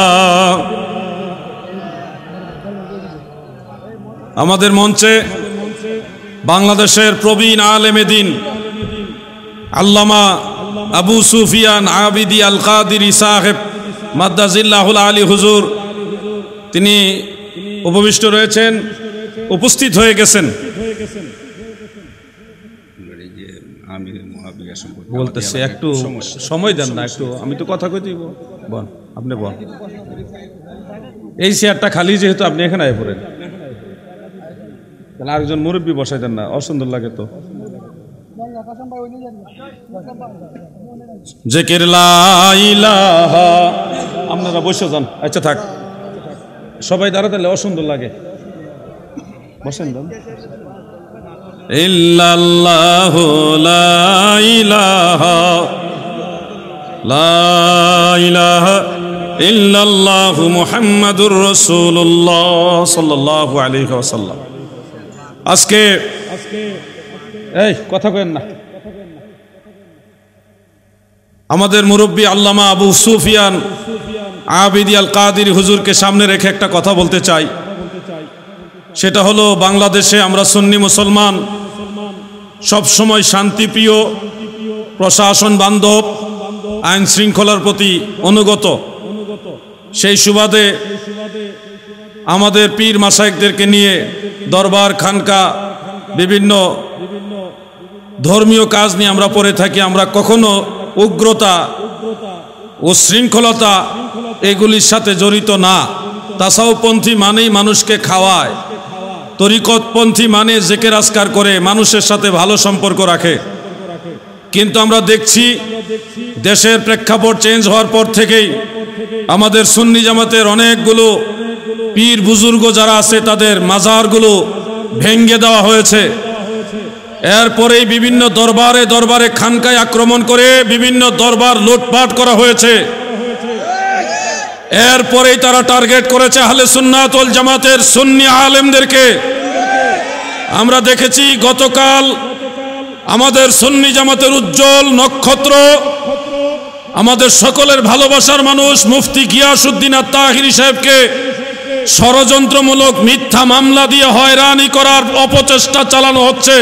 [SPEAKER 1] আমাদের মঞ্চে বাংলাদেশের প্রবীণ আলেমে দ্বীন আল্লামা আবু সুফিয়ান আবিদি আল কাদিরি সাহেব মাদ্দাজিল্লাহুল আলী হুজুর, তিনি উপবিষ্ট রয়েছেন, উপস্থিত হয়ে গেছেন। বলতেছে একটু সময় দেন না, একটু আমি তো কথা কই দিব। বল, আপনি বল। এই চেয়ারটা খালি যেহেতু, আপনি এখানে আয় পড়েন, তাহলে আরেকজন মুরব্বী বসাই দেন না, অসুন্দর লাগে তো। জিকির লা ইলাহা, আপনারা বসে যান। আচ্ছা থাক, সবাই দাঁড়াতে অসুন্দর লাগে, বসেন। ইল্লাল্লাহু লা ইলাহা লা ইলাহা ইল্লাল্লাহু মুহাম্মাদুর রাসূলুল্লাহ সাল্লাল্লাহু আলাইহি ওয়াসাল্লাম। আজকে এই কথা কইেন না, আমাদের মুরব্বী আল্লামা আবু সুফিয়ান আবিদি আল কাদিরি হুজুরকে সামনে রেখে একটা কথা বলতে চাই। সেটা হলো, বাংলাদেশে আমরা সুন্নি মুসলমান সব সময় শান্তিপ্রিয় প্রশাসন বান্ধব, আইন শৃঙ্খলার প্রতি অনুগত। সেই সুবাদে আমাদের পীর মাশায়েখদেরকে নিয়ে দরবার, খানকা, বিভিন্ন ধর্মীয় কাজ নিয়ে আমরা পড়ে থাকি। আমরা কখনো উগ্রতা ও শৃঙ্খলতা এগুলির সাথে জড়িত না। তাসাউপন্থী মানেই মানুষকে খাওয়ায়, তরিকতপন্থী মানে জিকির আজকার করে মানুষের সাথে ভালো সম্পর্ক রাখে। কিন্তু আমরা দেখছি দেশের প্রেক্ষাপট চেঞ্জ হওয়ার পর থেকেই আমাদের সুন্নি জামাতের অনেকগুলো পীর বুজুর্গ যারা আছে তাদের মাজারগুলো ভেঙ্গে দেওয়া হয়েছে। এরপরেই বিভিন্ন দরবারে দরবারে খানকায় আক্রমণ করে বিভিন্ন দরবার লুটপাট করা হয়েছে। এরপরেই তারা টার্গেট করেছে আহলে সুন্নাত ওয়াল জামাতের সুন্নি আলেমদেরকে। আমরা দেখেছি গতকাল আমাদের সুন্নি জামাতের উজ্জ্বল নক্ষত্র, আমাদের সকলের ভালোবাসার মানুষ মুফতি গিয়াসউদ্দিন আত-তাহিরি সাহেবকে ষড়যন্ত্রমূলক মিথ্যা মামলা দিয়ে হয়রানি করার অপচেষ্টা চালানো হচ্ছে।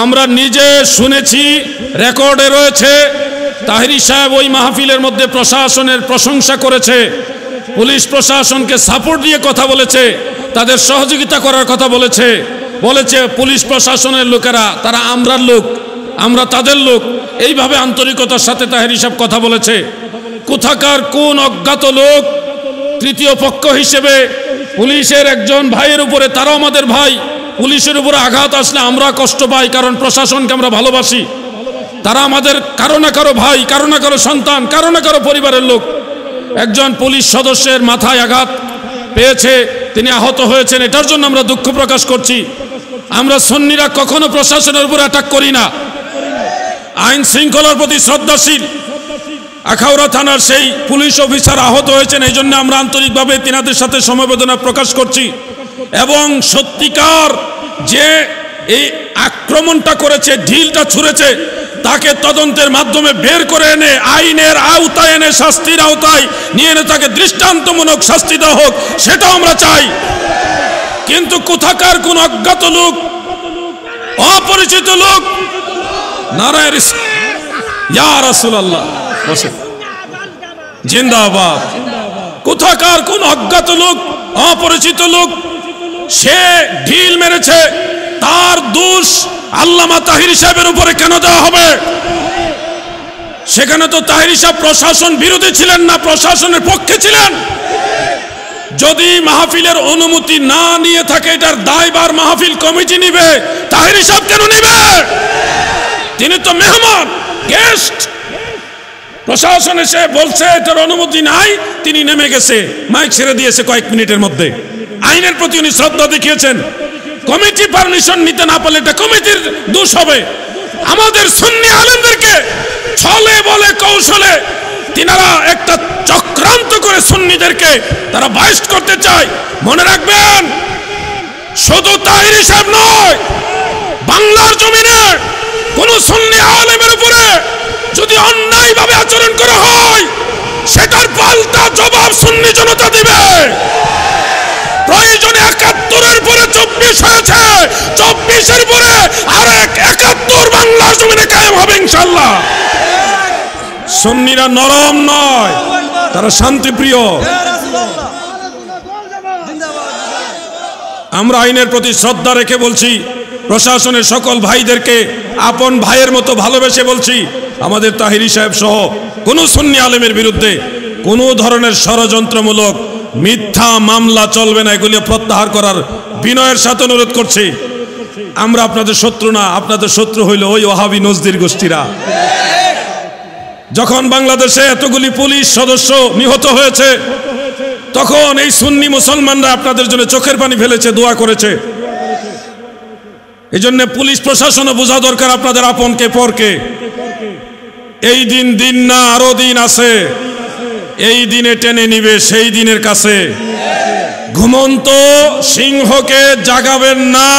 [SPEAKER 1] আমরা নিজে শুনেছি, রেকর্ডে রয়েছে, তাহিরি সাহেব ওই মাহফিলের মধ্যে প্রশাসনের প্রশংসা করেছে, পুলিশ প্রশাসনকে সাপোর্ট দিয়ে কথা বলেছে, তাদের সহযোগিতা করার কথা বলেছে। পুলিশ প্রশাসনের লোকেরা তারা আমরার লোক, আমরা তাদের লোক, এইভাবে আন্তরিকতার সাথে তাহিরি সাহেব কথা বলেছে। কোথাকার কোন অজ্ঞাত লোক তৃতীয় পক্ষ হিসেবে পুলিশের একজন ভাইয়ের উপরে, তারাও আমাদের ভাই, পুলিশের উপরে আঘাত আসলে আমরা কষ্ট পাই, কারণ প্রশাসনকে আমরা ভালোবাসি। তারা আমাদের কারো না কারো ভাই, কারো না কারো সন্তান, কারো না কারো পরিবারের লোক। একজন পুলিশ সদস্যের মাথায় আঘাত পেয়েছে, তিনি আহত হয়েছেন, এটার জন্য আমরা দুঃখ প্রকাশ করছি। আমরা সুন্নিরা কখনো প্রশাসনের উপর অ্যাটাক করি না, আইন শৃঙ্খলার প্রতি শ্রদ্ধাশীল। আখাউড়া থানার সেই পুলিশ অফিসার আহত হয়েছেন, এই জন্য আমরা আন্তরিকভাবে তিনাদের সাথে সমবেদনা প্রকাশ করছি। এবং সত্যিকার যে এই আক্রমণটা করেছে, ঢিলটা ছুঁড়েছে, তাকে তদন্তের মাধ্যমে বের করে এনে আইনের আওতায় এনে শাস্তির আওতায় নিয়ে এনে তাকে দৃষ্টান্তমূলক শাস্তি দেওয়া হোক, সেটাও আমরা চাই। কিন্তু কোথাকার কোন অজ্ঞাত লোক, অপরিচিত লোক, নারায়ে রিসালাত, ইয়া রাসূলুল্লাহ জিন্দাবাদ, কোথাকার কোন অজ্ঞাত লোক, অপরিচিত লোক, সে ঢিল মেরেছে, তার দোষ আল্লামা তাহিরি সাহেবের উপরে কেন দেওয়া হবে? সেখানে তো তাহিরি সাহেব প্রশাসন বিরোধী ছিলেন না, প্রশাসনের পক্ষে ছিলেন। যদি মাহফিলের অনুমতি না নিয়ে থাকে, এটার দায়ভার মাহফিল কমিটি নিবে, তাহিরি সাহেব কেন নিবে? তিনি তো মেহমান, গেস্ট। প্রশাসন এসে বলছে এটার অনুমতি নাই, তিনি নেমে গেছে, মাইক ছেড়ে দিয়েছে কয়েক মিনিটের মধ্যে। আইনের প্রতি উনি শ্রদ্ধা দেখিয়েছেন। কমিটি পারমিশন নিতে না পারলে এটা কমিটির দোষ হবে। আমাদের সুন্নি আলেমদেরকে ছলে বলে কৌশলে তিনারা একটা চক্রান্ত করে সুন্নিদেরকে তারা বাইস্ট করতে চায়। মনে রাখবেন, শুধু তাহিরি সাহেব নয়, বাংলার জমিনে কোন সুন্নি আলেমের উপরে যদি অন্যায়ভাবে আচরণ করা হয়, সেটার পাল্টা জবাব সুন্নি জনতা দিবে। প্রয়োজনে ৭১-এর পরে ২৪ হয়েছে, ২৪-এর পরে আরেক ৭১ বাংলার জমিনে কায়েম হবে ইনশাআল্লাহ। সুন্নিরা নরম নয়, তারা শান্তিপ্রিয়। আমরা আইনের প্রতি শ্রদ্ধা রেখে বলছি, প্রশাসনের সকল ভাইদেরকে আপন ভাইয়ের মতো ভালোবেসে বলছি, আমাদের তাহিরি সাহেব সহ কোন সুন্নি আলেমের বিরুদ্ধে কোন ধরনের ষড়যন্ত্রমূলক মিথ্যা মামলা চলবে না, এগুলি প্রত্যাহার করার বিনয়ের সাথে অনুরোধ করছি। আমরা আপনাদের শত্রু না, আপনাদের শত্রু হইল ওই ওহাবি নজদির গোষ্ঠীরা। যখন বাংলাদেশে এতগুলি পুলিশ সদস্য নিহত হয়েছে, তখন এই সুন্নি মুসলমানরা আপনাদের জন্য চোখের পানি ফেলেছে, দোয়া করেছে। এই জন্য পুলিশ প্রশাসনও বোঝা দরকার আপনাদের আপনকে পরকে। এই দিন দিন না, আরো দিন আছে, এই দিনে টেনে নিবে সেই দিনের কাছে। ঘুমন্ত সিংহকে জাগাবেন না।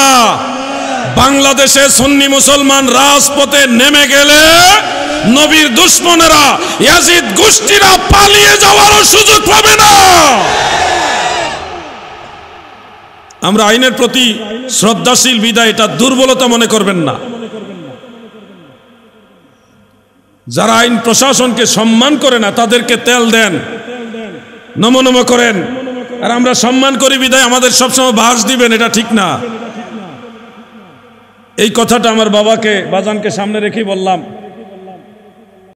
[SPEAKER 1] বাংলাদেশে সুন্নি মুসলমান রাজপথে নেমে গেলে নবীর দুশমনেরা, ইয়াজিদ গোষ্ঠীরা পালিয়ে যাওয়ারও সুযোগ পাবে না। আমরা আইনের প্রতি শ্রদ্ধাশীল বিদায়, এটা দুর্বলতা মনে করবেন না। যারা আইন প্রশাসনকে সম্মান করে না তাদেরকে তেল দেন, নমো নমো করেন, আর আমরা সম্মান করি বিদায় আমাদের সবসময় বাস দিবেন, এটা ঠিক না। এই কথাটা আমার বাবাকে বাজানকে সামনে রেখেই বললাম।